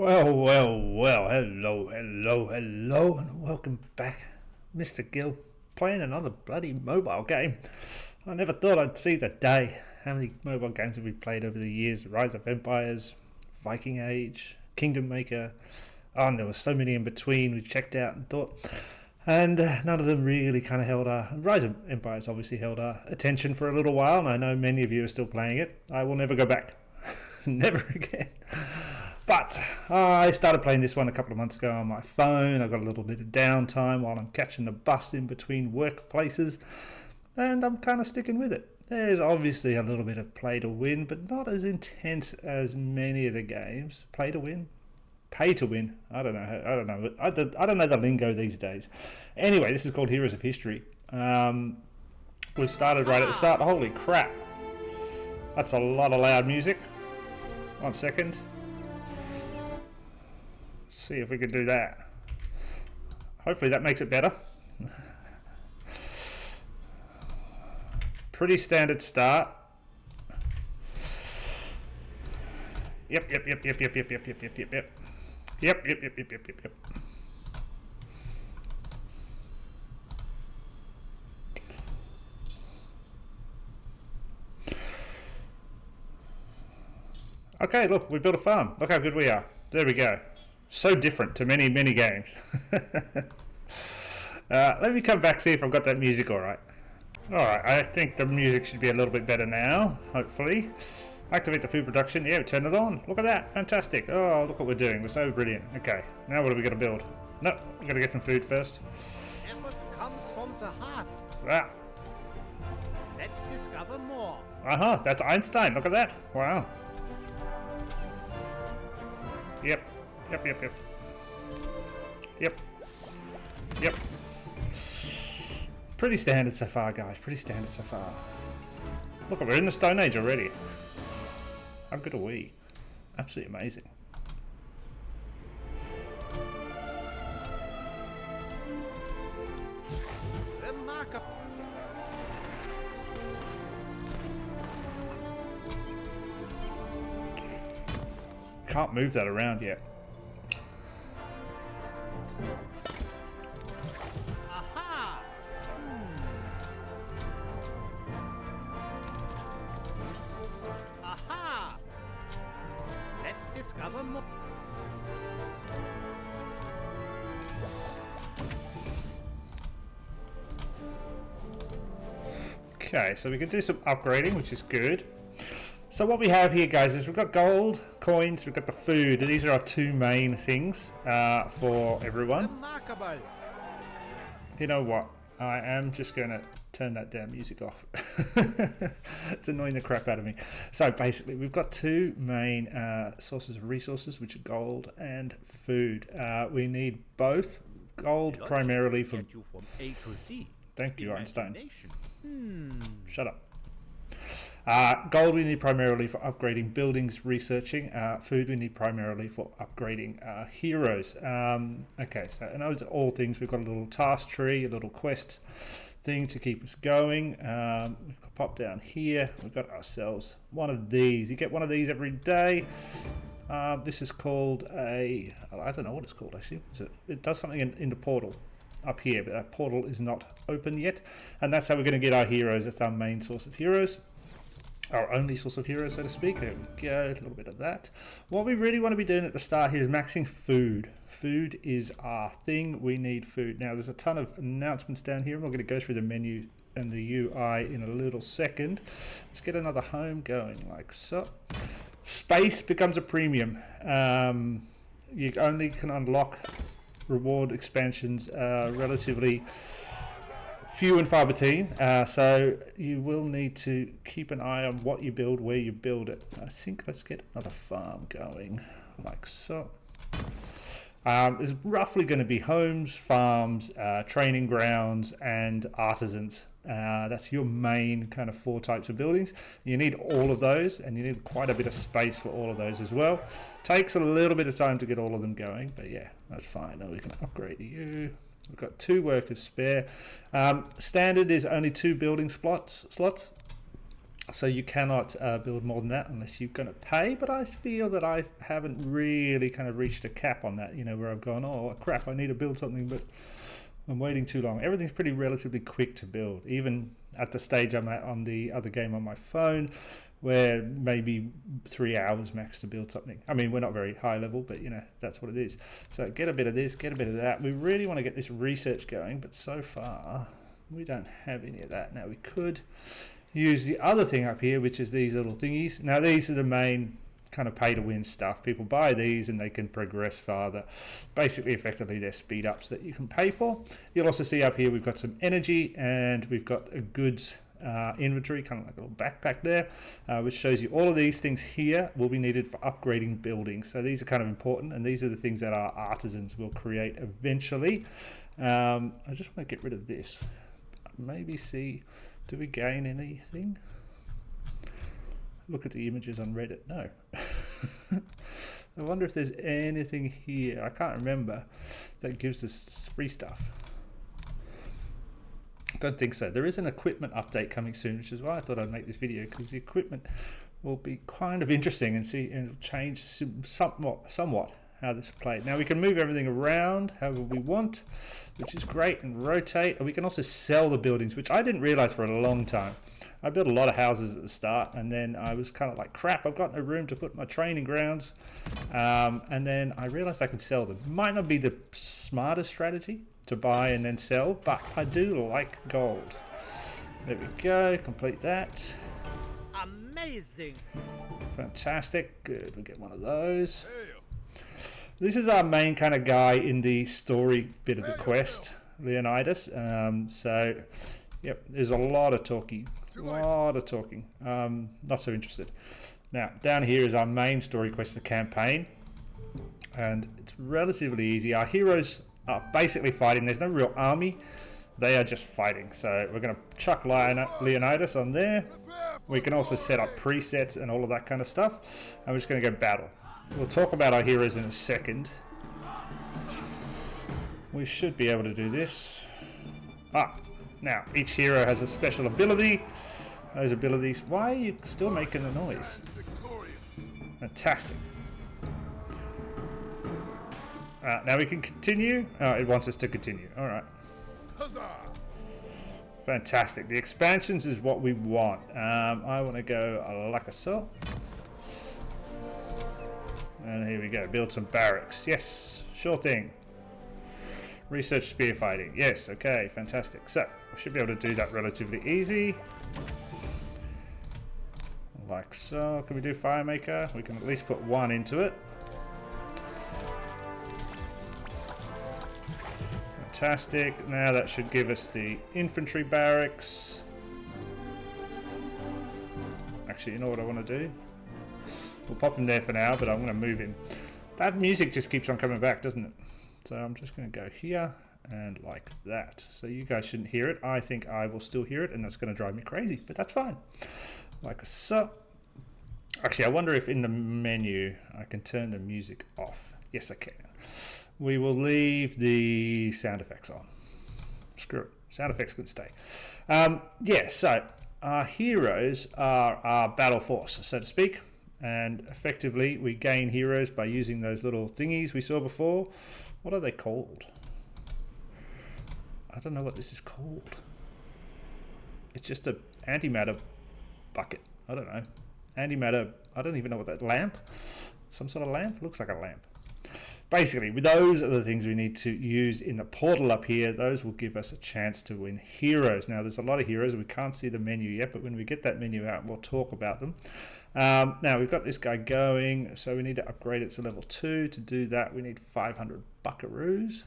Well, hello, and welcome back, Mr. Gill, playing another bloody mobile game. I never thought I'd see the day. How many mobile games have we played over the years? Rise of Empires, Viking Age, Kingdom Maker. Oh, and there were so many in between we checked out and thought. And none of them really kind of held our... Rise of Empires obviously held our attention for a little while, and I know many of you are still playing it. I will never go back. Never again. But I started playing this one a couple of months ago on my phone. I got a little bit of downtime while I'm catching the bus in between workplaces, and I'm kind of sticking with it. There's obviously a little bit of play to win, but not as intense as many of the games. Play to win? Pay to win? I don't know. I don't know the lingo these days. Anyway, this is called Heroes of History. We started right at the start. Holy crap. That's a lot of loud music. 1 second. See if we can do that. Hopefully that makes it better. Pretty standard start. Yep. Okay, look, we built a farm. Look how good we are. There we go. So different to many games. Let me come back, see if I've got that music alright. Alright, I think the music should be a little bit better now, hopefully. Activate the food production. Yeah, we turn it on. Look at that. Fantastic. Oh, look what we're doing. We're so brilliant. Okay, now what are we going to build? No, we've got to get some food first. Effort comes from the heart. Ah. Let's discover more. That's Einstein. Look at that. Wow. Yep. Pretty standard so far, guys. Pretty standard so far. Look, we're in the Stone Age already. How good are we? Absolutely amazing. Remarkable. Can't move that around yet. Aha! Aha! Let's discover more. Okay, so we can do some upgrading, which is good. So what we have here, guys, is we've got gold, coins, we've got the food. These are our two main things for everyone. Remarkable. You know what? I am just going to turn that damn music off. It's annoying the crap out of me. So basically, we've got two main sources of resources, which are gold and food. We need both. Gold primarily for... Get you from A to Z. Thank you, Einstein. Imagination. Shut up. Gold we need primarily for upgrading buildings, researching. Food we need primarily for upgrading heroes. Okay, so and those are all things. We've got a little task tree, a little quest thing to keep us going. We've got pop down here. We've got ourselves one of these. You get one of these every day. This is called I don't know what it's called actually. It does something in the portal up here, but that portal is not open yet, and that's how we're going to get our heroes. That's our main source of heroes. Our only source of heroes, so to speak. There we go, a little bit of that. What we really want to be doing at the start here is maxing food. Food is our thing. We need food. Now, there's a ton of announcements down here, and we're going to go through the menu and the UI in a little second. Let's get another home going like so. Space becomes a premium. You only can unlock reward expansions relatively few and far between, so you will need to keep an eye on what you build, where you build it. I think let's get another farm going like so. There's roughly going to be homes, farms, training grounds, and artisans. That's your main kind of 4 types of buildings. You need all of those, and you need quite a bit of space for all of those as well. Takes a little bit of time to get all of them going, but yeah, that's fine. Now we can upgrade you. We've got 2 workers spare. Standard is only 2 building slots. So you cannot build more than that unless you're going to pay. But I feel that I haven't really kind of reached a cap on that, where I've gone, oh crap, I need to build something, but I'm waiting too long. Everything's pretty relatively quick to build, even at the stage I'm at on the other game on my phone, where maybe 3 hours max to build something. I mean, we're not very high level, but that's what it is. So get a bit of this, get a bit of that. We really want to get this research going, but so far we don't have any of that. Now we could use the other thing up here, which is these little thingies. Now these are the main kind of pay to win stuff. People buy these and they can progress farther. Basically, effectively, they're speed ups that you can pay for. You'll also see up here we've got some energy and we've got a goods inventory, kind of like a little backpack there, which shows you all of these things here will be needed for upgrading buildings. So these are kind of important, and these are the things that our artisans will create eventually. I just want to get rid of this. Maybe see, do we gain anything? Look at the images on Reddit. No. I wonder if there's anything here. I can't remember that gives us free stuff. Don't think so. There is an equipment update coming soon, which is why I thought I'd make this video, because the equipment will be kind of interesting and it'll change somewhat how this is played. Now we can move everything around however we want, which is great, and rotate, and we can also sell the buildings, which I didn't realize for a long time. I built a lot of houses at the start, and then I was kind of like, crap, I've got no room to put my training grounds. And then I realized I could sell them. Might not be the smartest strategy to buy and then sell, but I do like gold. There we go, complete that. Amazing. Fantastic, good, we'll get one of those. This is our main kind of guy in the story bit of the quest, Leonidas. So, yep, there's a lot of talking. Not so interested. Now, down here is our main story quest, the campaign. And it's relatively easy. Our heroes are basically fighting. There's no real army. They are just fighting. So we're going to chuck Leonidas on there. We can also set up presets and all of that kind of stuff. And we're just going to go battle. We'll talk about our heroes in a second. We should be able to do this. Now, each hero has a special ability. Those abilities... Why are you still making the noise? Fantastic. Now we can continue. It wants us to continue. Alright. Fantastic. The expansions is what we want. I want to go like so. And here we go. Build some barracks. Yes, sure thing. Research spear fighting. Yes, okay, fantastic. So, we should be able to do that relatively easy. Like so. Can we do Firemaker? We can at least put one into it. Fantastic. Now that should give us the infantry barracks. Actually, you know what I want to do? We'll pop him there for now, but I'm going to move him. That music just keeps on coming back, doesn't it? So I'm just going to go here and like that. So you guys shouldn't hear it. I think I will still hear it, and that's going to drive me crazy, but that's fine. Like so. Actually, I wonder if in the menu I can turn the music off. Yes, I can. We will leave the sound effects on. Screw it. Sound effects can stay. Yeah, so our heroes are our battle force, so to speak. And effectively, we gain heroes by using those little thingies we saw before. What are they called? I don't know what this is called. It's just a antimatter bucket. I don't know. Antimatter, I don't even know what that, lamp? Some sort of lamp? Looks like a lamp. Basically, those are the things we need to use in the portal up here. Those will give us a chance to win heroes. Now, there's a lot of heroes. We can't see the menu yet, but when we get that menu out, we'll talk about them. Now, we've got this guy going, so we need to upgrade it to level 2. To do that, we need 500 buckaroos.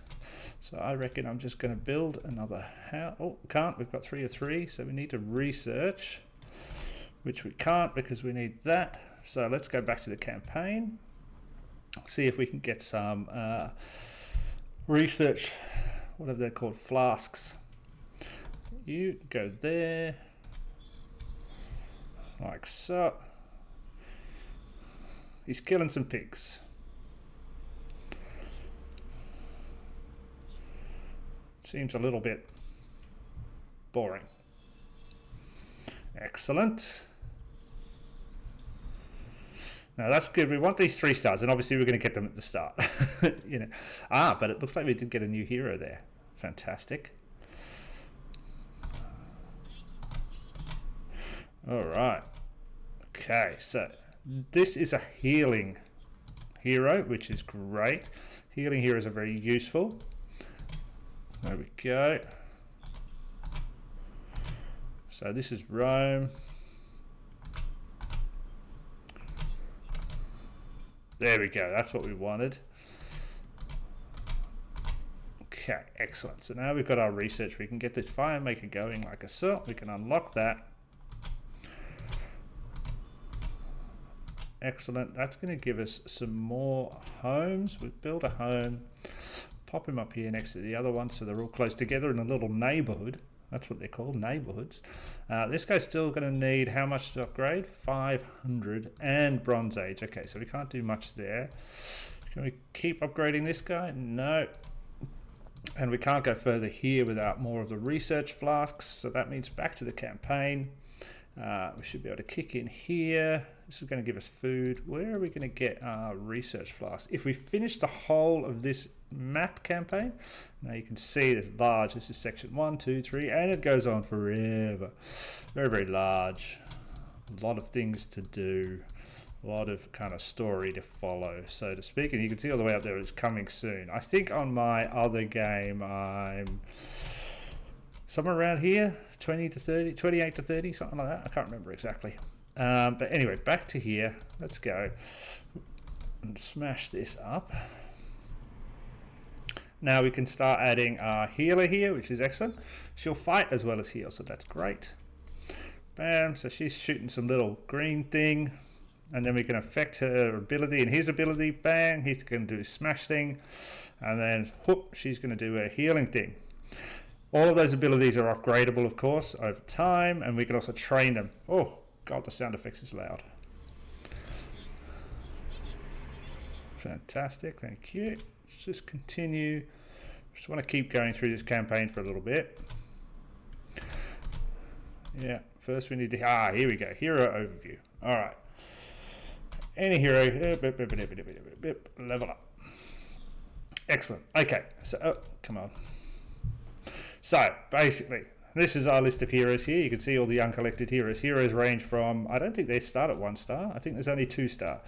So I reckon I'm just going to build another house. Oh, can't. We've got 3 of 3, so we need to research, which we can't because we need that. So let's go back to the campaign. See if we can get some research, whatever they're called, flasks. You go there, like so. He's killing some pigs. Seems a little bit boring. Excellent. Now that's good. We want these 3 stars, and obviously we're going to get them at the start. you know. But it looks like we did get a new hero there. Fantastic. All right. Okay, so this is a healing hero, which is great. Healing heroes are very useful. There we go. So this is Rome. There we go, that's what we wanted. Okay, excellent. So now we've got our research. We can get this fire maker going like a so. We can unlock that. Excellent. That's going to give us some more homes. We've built a home. Pop him up here next to the other one so they're all close together in a little neighborhood. That's what they're called, neighborhoods. This guy's still going to need how much to upgrade? 500 and Bronze Age. Okay, so we can't do much there. Can we keep upgrading this guy? No. And we can't go further here without more of the research flasks. So that means back to the campaign. We should be able to kick in here. This is going to give us food. Where are we going to get our research flasks? If we finish the whole of this map campaign, now you can see this large. This is section 1, 2, 3, and it goes on forever. Very, very large. A lot of things to do. A lot of kind of story to follow, so to speak. And you can see all the way up there, it's coming soon. I think on my other game, I'm somewhere around here, 20 to 30, 28 to 30, something like that. I can't remember exactly. But anyway, back to here. Let's go and smash this up. Now we can start adding our healer here, which is excellent. She'll fight as well as heal, so that's great. Bam, so she's shooting some little green thing. And then we can affect her ability and his ability. Bang, he's going to do his smash thing. And then, whoop, she's going to do a healing thing. All of those abilities are upgradable, of course, over time. And we can also train them. Oh, God, the sound effects is loud. Fantastic, thank you. Let's just continue. Just want to keep going through this campaign for a little bit. Yeah, first we need to... here we go. Hero overview. All right. Any hero, level up. Excellent. Okay, so come on. So basically, this is our list of heroes here. You can see all the uncollected heroes. Heroes range from, I don't think they start at 1 star. I think there's only 2 star.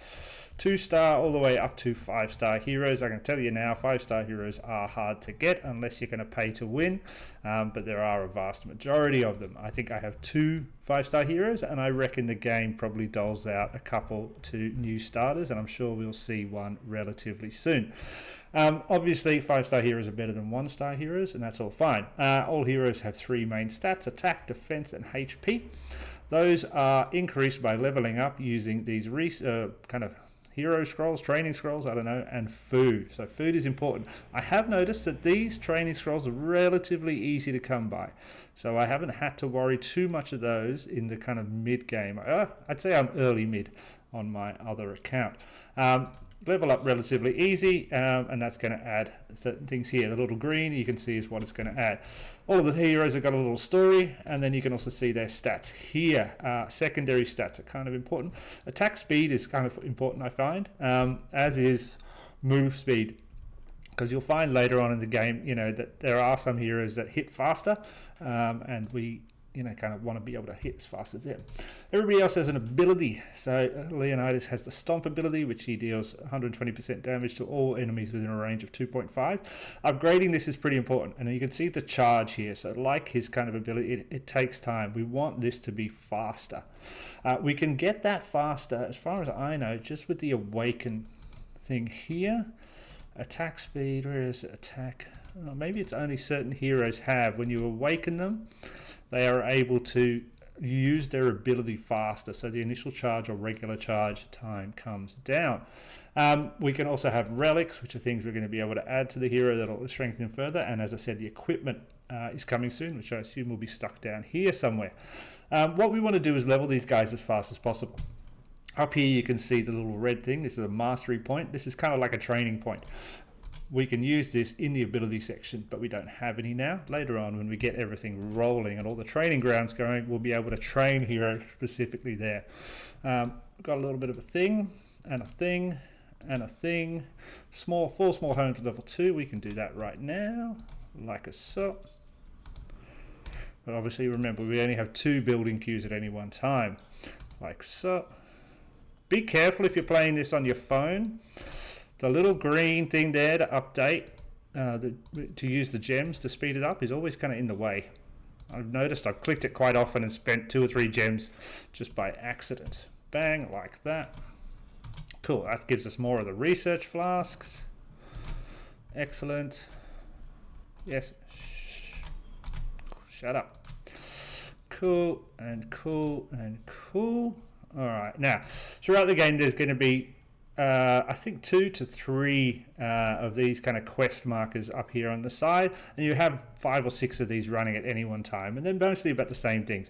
2 star all the way up to 5 star heroes. I can tell you now, 5 star heroes are hard to get unless you're going to pay to win. But there are a vast majority of them. I think I have 2 5 star heroes, and I reckon the game probably doles out a couple to new starters, and I'm sure we'll see one relatively soon. Obviously 5 star heroes are better than 1 star heroes, and that's all fine. All heroes have 3 main stats: attack, defense, and HP. Those are increased by leveling up using these kind of hero scrolls, training scrolls, I don't know, and food. So food is important. I have noticed that these training scrolls are relatively easy to come by, so I haven't had to worry too much of those in the kind of mid game. I'd say I'm early mid on my other account. Level up relatively easy, and that's going to add certain things here. The little green you can see is what it's going to add. All of the heroes have got a little story, and then you can also see their stats here. Secondary stats are kind of important. Attack speed is kind of important, I find, as is move speed, because you'll find later on in the game, that there are some heroes that hit faster, and we kind of want to be able to hit as fast as them. Everybody else has an ability. So Leonidas has the Stomp ability, which he deals 120% damage to all enemies within a range of 2.5. Upgrading this is pretty important, and you can see the charge here. So like his kind of ability, it takes time. We want this to be faster. We can get that faster, as far as I know, just with the Awaken thing here. Attack speed, where is it? Attack. Oh, maybe it's only certain heroes have. When you awaken them, they are able to use their ability faster, so the initial charge or regular charge time comes down. We can also have relics, which are things we're going to be able to add to the hero that will strengthen him further, and as I said, the equipment is coming soon, which I assume will be stuck down here somewhere. What we want to do is level these guys as fast as possible. Up here you can see the little red thing. This is a mastery point. This is kind of like a training point. We can use this in the ability section, but we don't have any now. Later on, when we get everything rolling and all the training grounds going, we'll be able to train heroes specifically there. Got a little bit of a thing. and a thing, and a thing. Four small homes level 2, we can do that right now, like so. But obviously remember, we only have 2 building queues at any one time, like so. Be careful if you're playing this on your phone. The little green thing there to update, to use the gems to speed it up, is always kind of in the way. I've noticed I've clicked it quite often and spent 2 or 3 gems just by accident. Bang, like that. Cool, that gives us more of the research flasks. Excellent. Yes. Shut up. Cool and cool and cool. All right, now throughout the game there's going to be I think 2 to 3 of these kind of quest markers up here on the side, and you have 5 or 6 of these running at any one time, and they're mostly about the same things: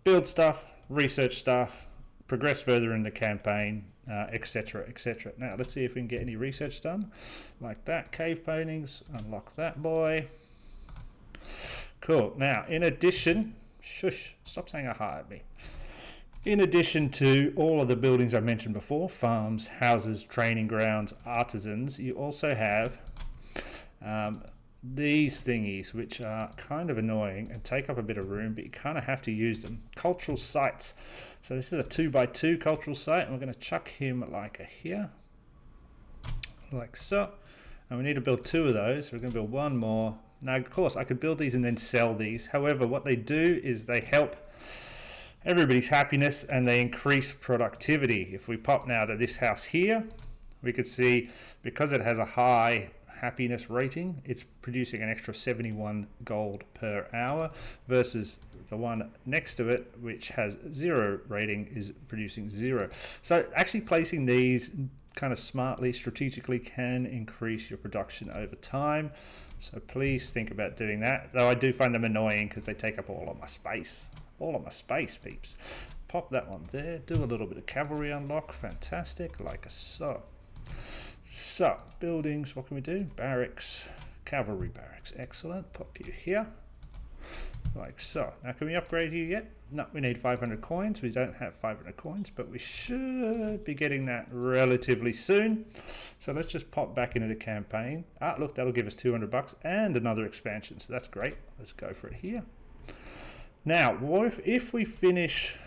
build stuff, research stuff, progress further in the campaign, etc, etc. Now let's see if we can get any research done, like that. Cave paintings, unlock that boy. Cool. Now in addition, shush, stop saying aha at me. In addition to all of the buildings I mentioned before, farms, houses, training grounds, artisans, you also have these thingies, which are kind of annoying and take up a bit of room, but you kind of have to use them. Cultural sites. So this is a 2x2 cultural site, and we're going to chuck him like a here, like so. And we need to build 2 of those. We're going to build 1 more. Now, of course, I could build these and then sell these. However, what they do is they help everybody's happiness and they increase productivity. If we pop now to this house here, we could see, because it has a high happiness rating, it's producing an extra 71 gold per hour, versus the one next to it, which has 0 rating, is producing 0. So actually placing these kind of smartly, strategically, can increase your production over time. So please think about doing that, though I do find them annoying because they take up all of my space. All of my space, peeps. Pop that one there. Do a little bit of cavalry unlock. Fantastic, like so. So, buildings, what can we do? Barracks, cavalry barracks. Excellent. Pop you here, like so. Now, can we upgrade you yet? No, we need 500 coins. We don't have 500 coins, but we should be getting that relatively soon. So let's just pop back into the campaign. Ah, look, that'll give us 200 bucks and another expansion. So that's great. Let's go for it here. Now, what if we finish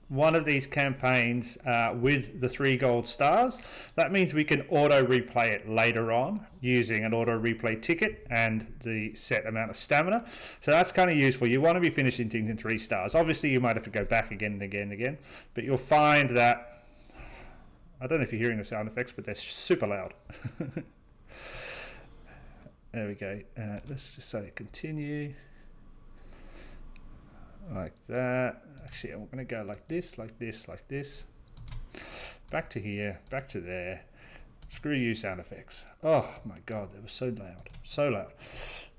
one of these campaigns with the 3 gold stars? That means we can auto replay it later on using an auto replay ticket and the set amount of stamina. So that's kind of useful. You want to be finishing things in 3 stars. Obviously, you might have to go back again and again and again, but you'll find that, I don't know if you're hearing the sound effects, but they're super loud. There we go. Let's just say continue. Like that. Actually, I'm going to go like this, like this, like this. Back to here, back to there. Screw you, sound effects. Oh my god, they were so loud. So loud.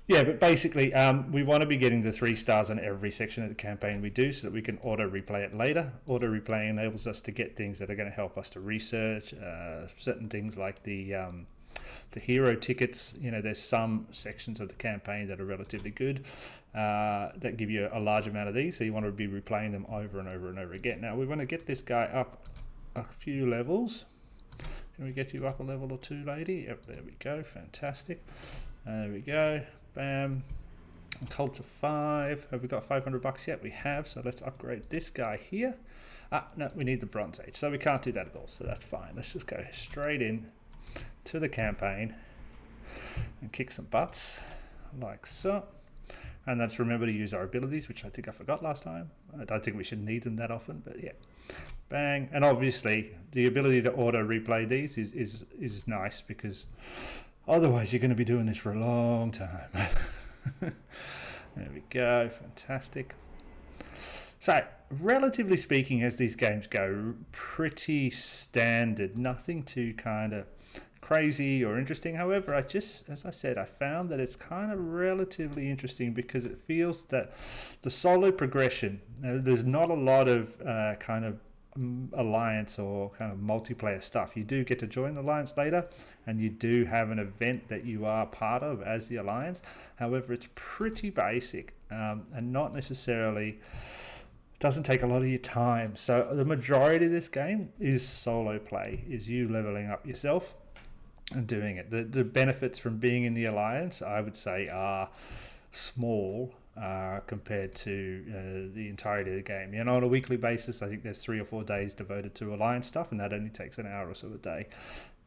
Yeah, but basically, we want to be getting the 3 stars on every section of the campaign we do, so that we can auto replay it later. Auto replaying enables us to get things that are going to help us to research certain things like the hero tickets. You know, there's some sections of the campaign that are relatively good that give you a large amount of these, so you want to be replaying them over and over and over again. Now we want to get this guy up a few levels. Can we get you up a level or 2, lady? Yep, there we go. Fantastic. There we go. Bam. Cult of 5. Have we got 500 bucks yet? We have. So let's upgrade this guy here. No, we need the Bronze Age, so we can't do that at all. So that's fine. Let's just go straight in to the campaign and kick some butts, like so. And let's remember to use our abilities, which I think I forgot last time. I don't think we should need them that often, but yeah. Bang. And obviously the ability to auto replay these is nice, because otherwise you're going to be doing this for a long time. There we go. Fantastic. So relatively speaking, as these games go, pretty standard, nothing too kind of crazy or interesting. However, as I said, I found that it's kind of relatively interesting because it feels that the solo progression, there's not a lot of kind of alliance or kind of multiplayer stuff. You do get to join the alliance later, and you do have an event that you are part of as the alliance. However, it's pretty basic and not necessarily doesn't take a lot of your time. So the majority of this game is solo play, is you leveling up yourself and doing it. The benefits from being in the alliance, I would say, are small compared to the entirety of the game. You know, on a weekly basis, I think there's 3 or 4 days devoted to alliance stuff, and that only takes an hour or so a day,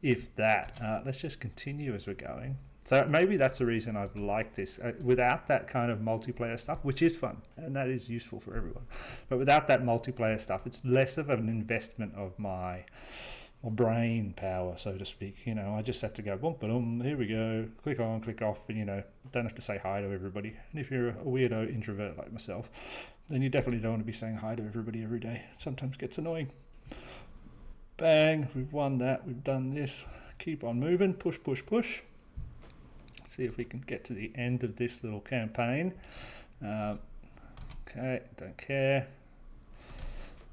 if that. Let's just continue as we're going. So maybe that's the reason I've liked this. Without that kind of multiplayer stuff, which is fun, and that is useful for everyone, but without that multiplayer stuff, it's less of an investment of my brain power, so to speak. You know, I just have to go, boom, boom, here we go, click on, click off, and, you know, don't have to say hi to everybody. And if you're a weirdo introvert like myself, then you definitely don't want to be saying hi to everybody every day. It sometimes gets annoying. Bang, we've won that, we've done this. Keep on moving, push, push, push. See if we can get to the end of this little campaign. Okay, don't care.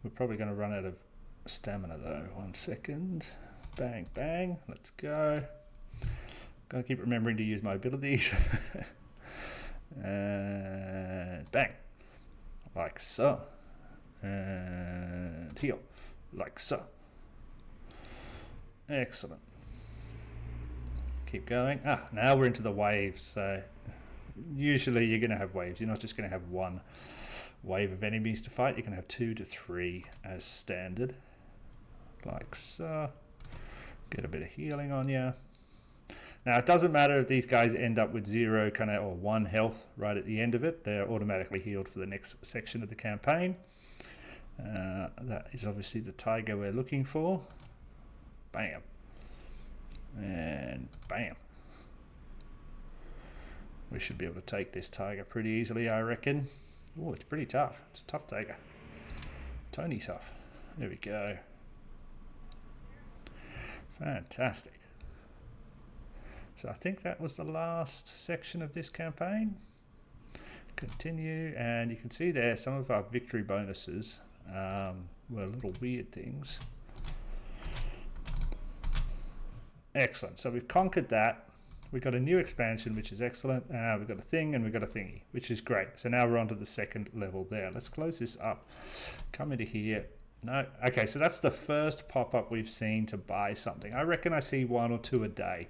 We're probably going to run out of stamina though. 1 second. Bang, bang. Let's go. Gotta keep remembering to use my abilities. And bang. Like so. And heal. Like so. Excellent. Keep going. Now we're into the waves. So usually you're going to have waves. You're not just going to have one wave of enemies to fight. You can have 2 to 3 as standard. Like so. Get a bit of healing on you. Now it doesn't matter if these guys end up with 0 or 1 health right at the end of it. They're automatically healed for the next section of the campaign. That is obviously the tiger we're looking for. Bam. And bam. We should be able to take this tiger pretty easily, I reckon. Oh, it's pretty tough. It's a tough tiger. Tony tough. There we go. Fantastic. So I think that was the last section of this campaign. Continue, and you can see there some of our victory bonuses were little weird things. Excellent. So we've conquered that. We've got a new expansion, which is excellent. We've got a thing and we've got a thingy, which is great. So now we're on to the second level there. Let's close this up. Come into here. No. Okay, so that's the first pop-up we've seen to buy something. I reckon I see 1 or 2 a day,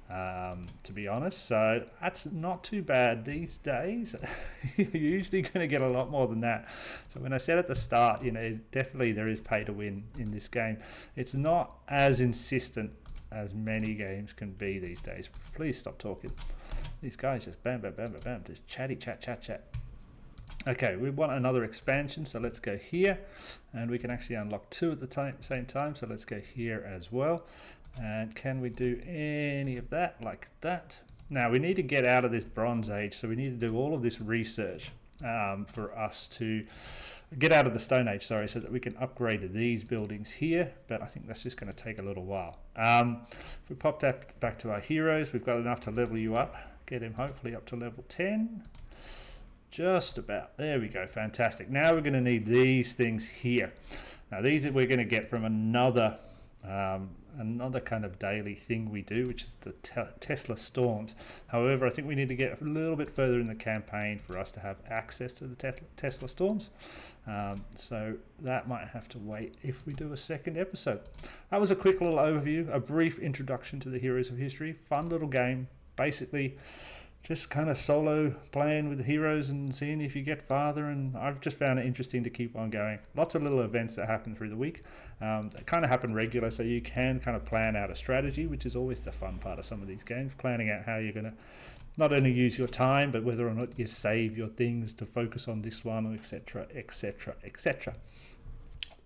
to be honest. So that's not too bad these days. You're usually going to get a lot more than that. So when I said at the start, you know, definitely there is pay to win in this game. It's not as insistent as many games can be these days. Please stop talking. These guys just bam, bam, bam, bam, bam, just chatty, chat, chat, chat. Okay, we want another expansion, so let's go here, and we can actually unlock 2 at the same time, so let's go here as well. And can we do any of that like that? Now we need to get out of this Bronze Age, so we need to do all of this research for us to get out of the Stone Age, sorry, so that we can upgrade these buildings here, but I think that's just going to take a little while. If we pop that back to our heroes, we've got enough to level you up, get him hopefully up to level 10. Just about. There we go. Fantastic. Now we're going to need these things here. Now these we're going to get from another kind of daily thing we do, which is the Tesla storms. However, I think we need to get a little bit further in the campaign for us to have access to the Tesla storms. So that might have to wait if we do a second episode. That was a quick little overview, a brief introduction to the Heroes of History. Fun little game. Basically, just kind of solo playing with the heroes and seeing if you get farther, and I've just found it interesting to keep on going. Lots of little events that happen through the week that kind of happen regular, so you can kind of plan out a strategy, which is always the fun part of some of these games, planning out how you're going to not only use your time, but whether or not you save your things to focus on this one, etc, etc, etc.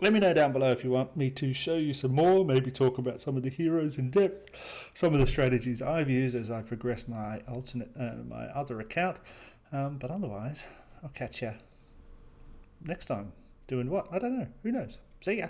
Let me know down below if you want me to show you some more, maybe talk about some of the heroes in depth, some of the strategies I've used as I progress my my other account. But otherwise, I'll catch you next time. Doing what? I don't know. Who knows? See ya.